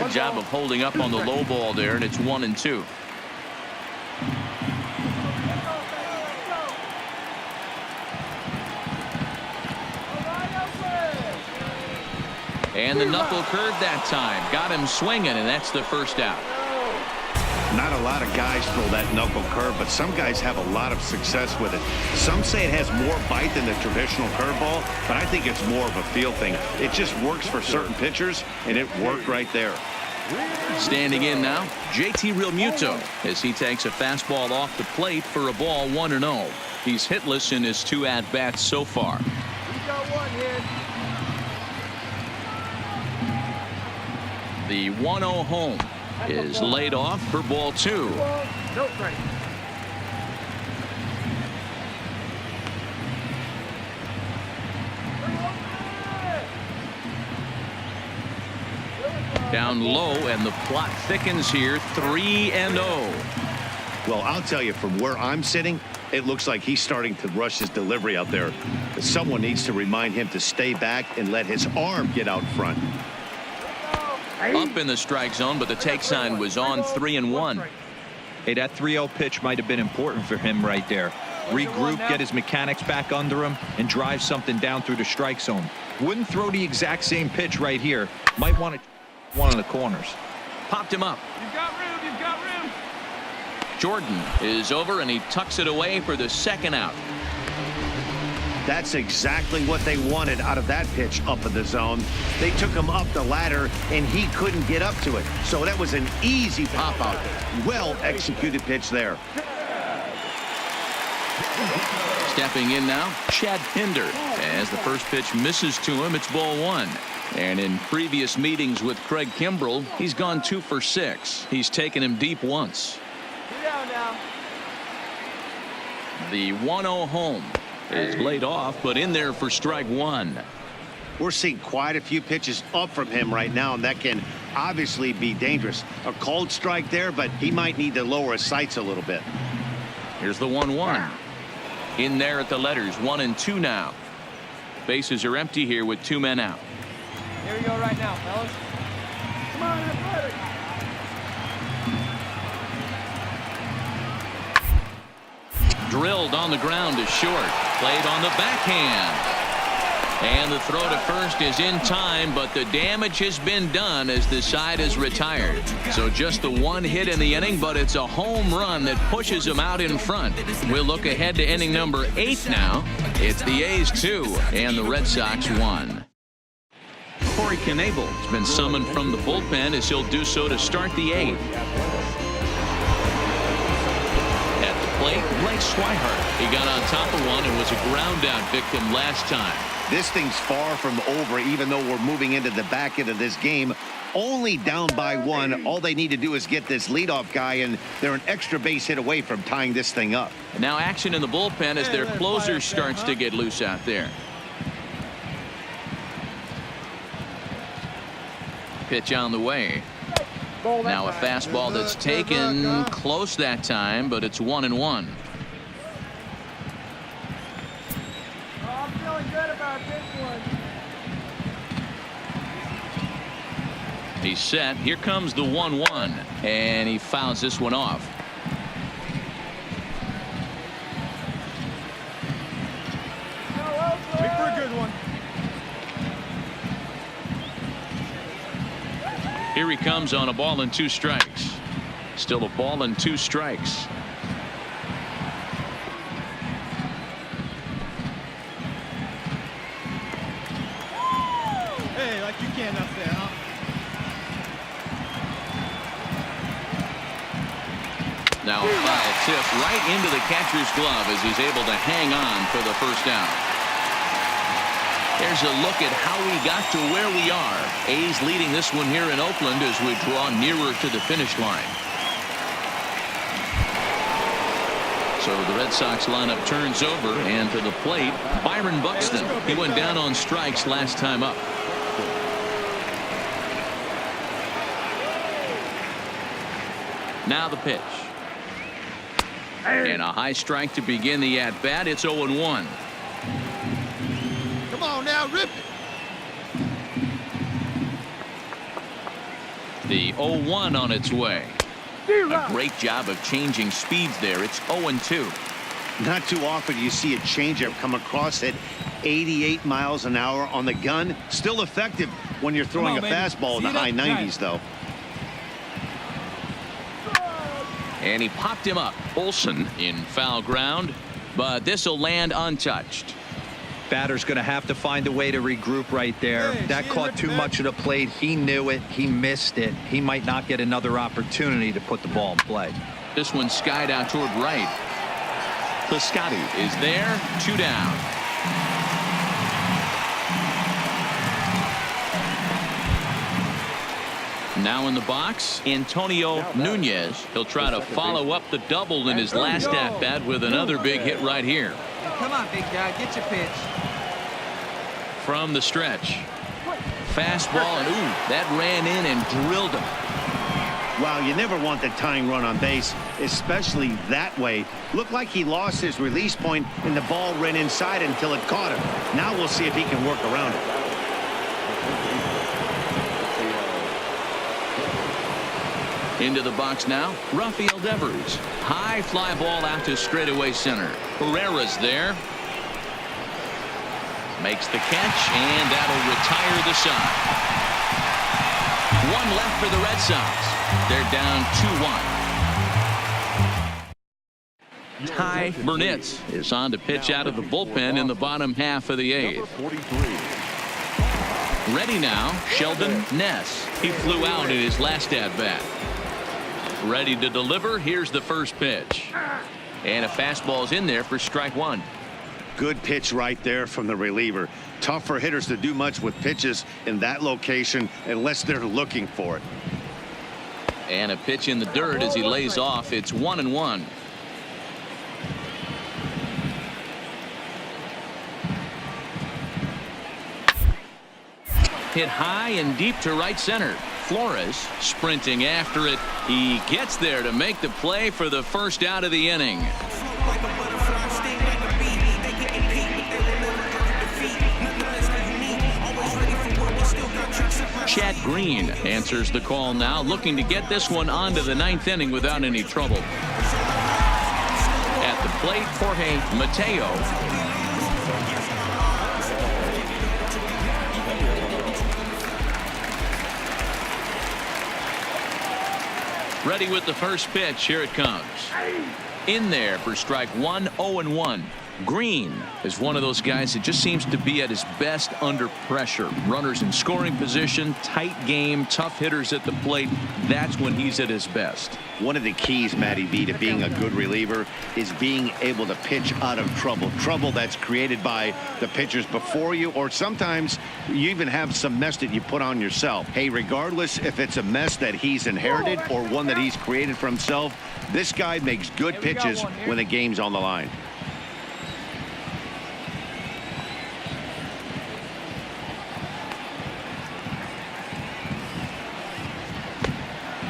Good job of holding up on the low ball there, and it's 1-2. And the knuckle curve that time. Got him swinging, and that's the first out. Not a lot of guys throw that knuckle curve, but some guys have a lot of success with it. Some say it has more bite than the traditional curveball, but I think it's more of a feel thing. It just works for certain pitchers, and it worked right there. Standing in now, JT Realmuto, as he takes a fastball off the plate for a ball 1-0. He's hitless in his 2 at-bats so far. We got 1 hit. The 1-0 home is laid off for ball 2. No strike. Down low, and the plot thickens here. 3-0. Well, I'll tell you, from where I'm sitting, it looks like he's starting to rush his delivery out there. Someone needs to remind him to stay back and let his arm get out front. Up in the strike zone, but the take sign was on. 3-1. Hey, that 3-0 pitch might have been important for him right there. Regroup, get his mechanics back under him, and drive something down through the strike zone. Wouldn't throw the exact same pitch right here. Might want to one of the corners. Popped him up. You've got room. You've got room. Jordan is over, and he tucks it away for the second out. That's exactly what they wanted out of that pitch up in the zone. They took him up the ladder, and he couldn't get up to it. So that was an easy pop out. Well executed pitch there. Stepping in now, Chad Pinder. As the first pitch misses to him, it's ball one. And in previous meetings with Craig Kimbrell, he's gone 2 for 6. He's taken him deep once. The 1-0 home is laid off, but in there for strike one. We're seeing quite a few pitches up from him right now, and that can obviously be dangerous. A cold strike there, but he might need to lower his sights a little bit. Here's the 1-1. In there at the letters, 1 and 2 now. Bases are empty here with 2 men out. Here we go right now, fellas. Come on, athletic. Drilled on the ground to short. Played on the backhand. And the throw to first is in time, but the damage has been done as the side is retired. So just the 1 hit in the inning, but it's a home run that pushes him out in front. We'll look ahead to inning number 8 now. It's the A's 2 and the Red Sox 1. Corey Knebel has been summoned from the bullpen as he'll do so to start the 8th. At the plate, Blake Swihart. He got on top of one and was a ground out victim last time. This thing's far from over, even though we're moving into the back end of this game. Only down by 1. All they need to do is get this leadoff guy, and they're an extra base hit away from tying this thing up. And now action in the bullpen as their closer starts to get loose out there. Pitch on the way. Now a fastball that's taken close that time, but it's 1-1. I'm feeling good about this one. He's set. Here comes the 1-1, and he fouls this one off. Wait for a good one. Here he comes on a ball and 2 strikes. Still a ball and 2 strikes. Hey, like you can't up there, huh? Now a foul tip right into the catcher's glove as he's able to hang on for the first out. There's a look at how we got to where we are. A's leading this one here in Oakland as we draw nearer to the finish line. So the Red Sox lineup turns over, and to the plate, Byron Buxton. He went down on strikes last time up. Now the pitch. And a high strike to begin the at-bat. It's 0-1. Come on now, rip it. The 0-1 on its way. A great job of changing speeds there. It's 0-2. Not too often you see a changeup come across at 88 miles an hour on the gun. Still effective when you're throwing a fastball in the high 90s, though. And he popped him up. Olsen in foul ground, but this will land untouched. Batter's going to have to find a way to regroup right there. That caught too much of the plate. He knew it. He missed it. He might not get another opportunity to put the ball in play. This one skied out toward right. Piscotty is there. 2 down. Now in the box, Antonio Nunez. He'll try to follow up the double in his last at-bat with another big hit right here. Come on, big guy, get your pitch. From the stretch. Fastball, and ooh, that ran in and drilled him. Wow, you never want the tying run on base, especially that way. Looked like he lost his release point, and the ball ran inside until it caught him. Now we'll see if he can work around it. Into the box now, Rafael Devers. High fly ball out to straightaway center. Herrera's there. Makes the catch, and that'll retire the side. 1 left for the Red Sox. They're down 2-1. Ty Burnett is on to pitch out of the bullpen in the bottom half of the 8th. Ready now, Sheldon Ness. He flew out in his last at-bat. Ready to deliver. Here's the first pitch. And a fastball's in there for strike 1. Good pitch right there from the reliever. Tough for hitters to do much with pitches in that location unless they're looking for it. And a pitch in the dirt as he lays off. It's 1-1. Hit high and deep to right center. Flores sprinting after it. He gets there to make the play for the first out of the inning. Chad Green answers the call now, looking to get this one on to the 9th inning without any trouble. At the plate, Jorge Mateo. Ready with the first pitch. Here it comes. In there for strike 1, 0-1. Green is one of those guys that just seems to be at his best under pressure. Runners in scoring position, tight game, tough hitters at the plate. That's when he's at his best. One of the keys, Matty B, to being a good reliever is being able to pitch out of trouble. Trouble that's created by the pitchers before you, or sometimes you even have some mess that you put on yourself. Hey, regardless if it's a mess that he's inherited or one that he's created for himself, this guy makes good pitches when the game's on the line.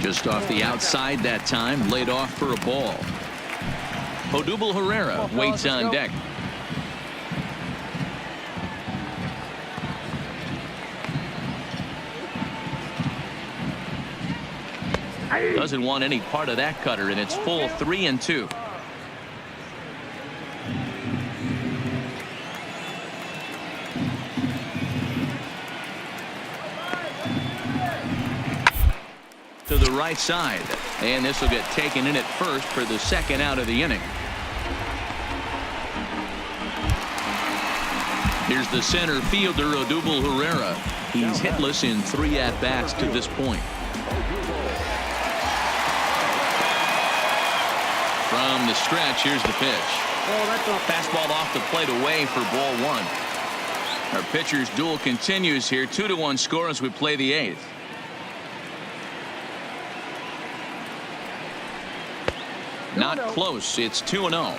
Just off the outside that time, laid off for a ball. Odubel Herrera waits on deck. Doesn't want any part of that cutter, and it's full 3-2. To the right side, and this will get taken in at first for the second out of the inning. Here's the center fielder, Odubel Herrera. He's hitless in 3 at-bats to this point. From the stretch, here's the pitch. Fastball off the plate away for ball 1. Our pitcher's duel continues here. 2-1 score as we play the 8th. Not close. It's 2-0.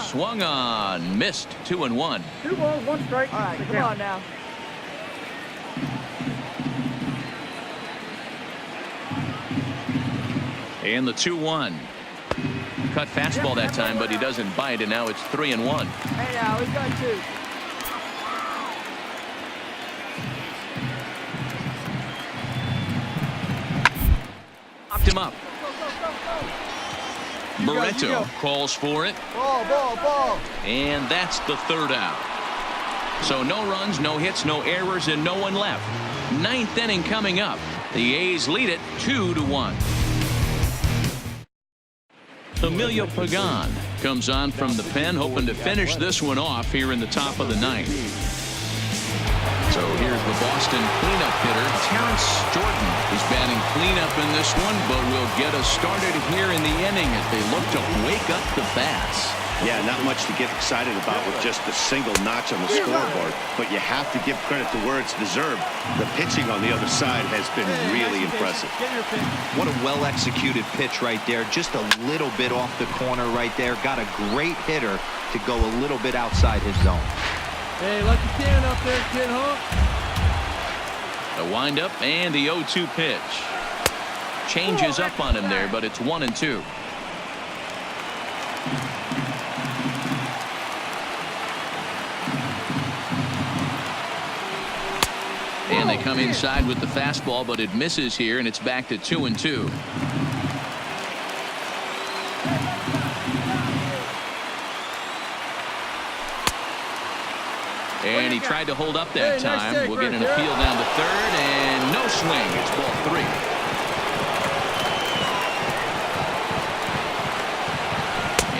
Swung on, missed. 2-1. 2 balls, 1 strike. All right, come on now. And the 2-1. Cut fastball that time, but he doesn't bite, and now it's 3-1. Hey, now we've got 2. Knocked him up. Barreto calls for it. Ball. And that's the 3rd out. So no runs, no hits, no errors, and no one left. 9th inning coming up. The A's lead it 2-1. Emilio Pagan comes on from the pen, hoping to finish this one off here in the top of the 9th. So here's the Boston cleanup hitter, Terrence Jordan. He's batting cleanup in this one, but will get us started here in the inning as they look to wake up the bats. Yeah, not much to get excited about with just a single notch on the scoreboard, but you have to give credit to where it's deserved. The pitching on the other side has been really impressive. What a well-executed pitch right there. Just a little bit off the corner right there. Got a great hitter to go a little bit outside his zone. Hey, lucky can up there, kid, huh? The windup and the 0-2 pitch. Changes up on him there, but it's 1-2. And they come inside with the fastball, but it misses here, and it's back to 2-2. And he tried to hold up that time. We'll get an appeal down to third, and no swing. It's ball 3.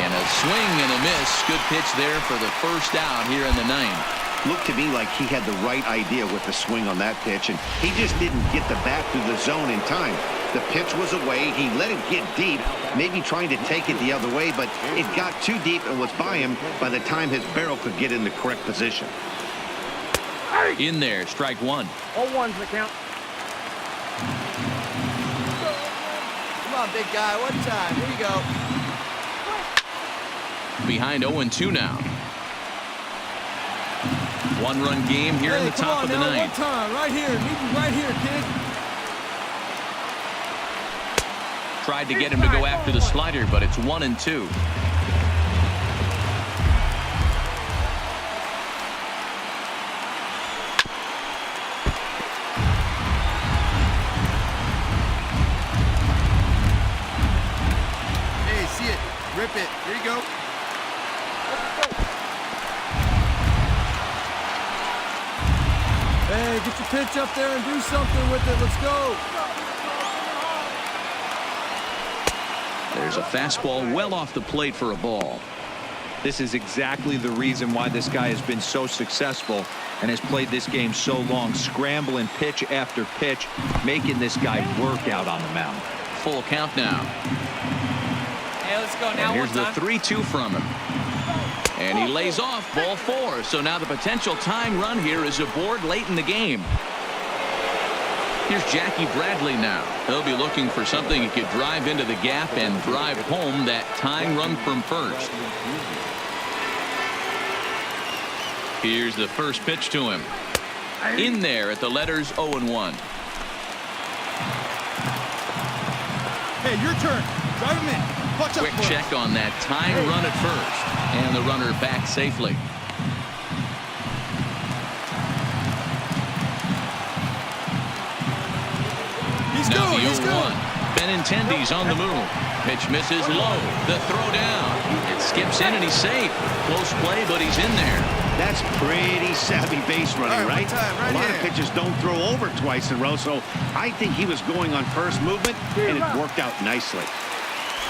And a swing and a miss. Good pitch there for the first out here in the 9th. Looked to me like he had the right idea with the swing on that pitch, and he just didn't get the bat through the zone in time. The pitch was away. He let it get deep, maybe trying to take it the other way, but it got too deep and was by him by the time his barrel could get in the correct position. In there, strike 1. 0-1's the count. Come on, big guy. One time. Here you go. Behind 0-2 now. 1-run game here in the top of the 9th. One time. Right here. Meet you right here, kid. Tried to get him to go after the slider, but it's 1-2. Hey, see it. Rip it. Here you go. Hey, get your pitch up there and do something with it. Let's go. There's a fastball well off the plate for a ball. This is exactly the reason why this guy has been so successful and has played this game so long, scrambling pitch after pitch, making this guy work out on the mound. Full count now. Hey, let's go now. And here's the 3-2 from him. And he lays off ball 4. So now the potential tying run here is aboard late in the game. Here's Jackie Bradley now. He'll be looking for something he could drive into the gap and drive home that tying run from first. Here's the first pitch to him. In there at the letters 0-1. Hey, your turn. Drive him in. Watch out. Quick check on that tying run at first. And the runner back safely. Now the 0-1. Benintendi's on the move. Pitch misses low. The throw down. It skips in and he's safe. Close play, but he's in there. That's pretty savvy base running, right? Right A lot here. of pitchers don't throw over twice in a row, so I think he was going on first movement, and it worked out nicely.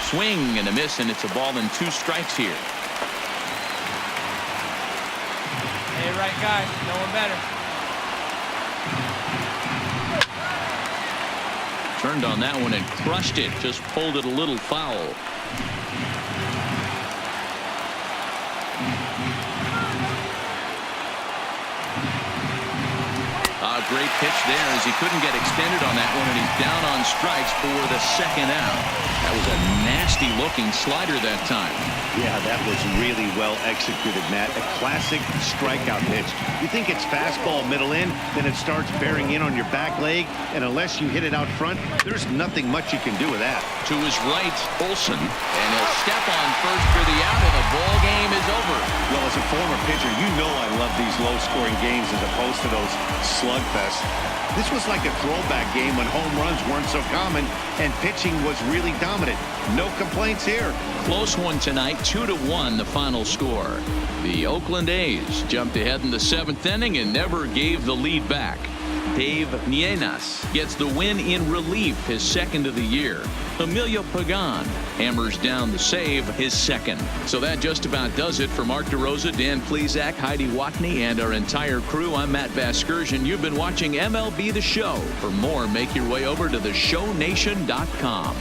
Swing and a miss, and it's a ball and 2 strikes here. Hey, right guy. No one better. Turned on that one and crushed it. Just pulled it a little foul. A great pitch there as he couldn't get extended on that one, and he's down on strikes for the second out. That was a nasty looking slider that time. Yeah, that was really well executed, Matt. A classic strikeout pitch. You think it's fastball middle in, then it starts bearing in on your back leg, and unless you hit it out front, there's nothing much you can do with that. To his right, Olsen, and he'll step on first for the out, and the ball game is over. Well, as a former pitcher, you know I love these low-scoring games as opposed to those slugfests. This was like a throwback game when home runs weren't so common and pitching was really dominant. No complaints here. Close one tonight, 2-1 the final score. The Oakland A's jumped ahead in the 7th inning and never gave the lead back. Dave Nienas gets the win in relief, his 2nd of the year. Emilio Pagan hammers down the save, his 2nd. So that just about does it for Mark DeRosa, Dan Plesac, Heidi Watney, and our entire crew. I'm Matt Vasgersian. You've been watching MLB The Show. For more, make your way over to theshownation.com.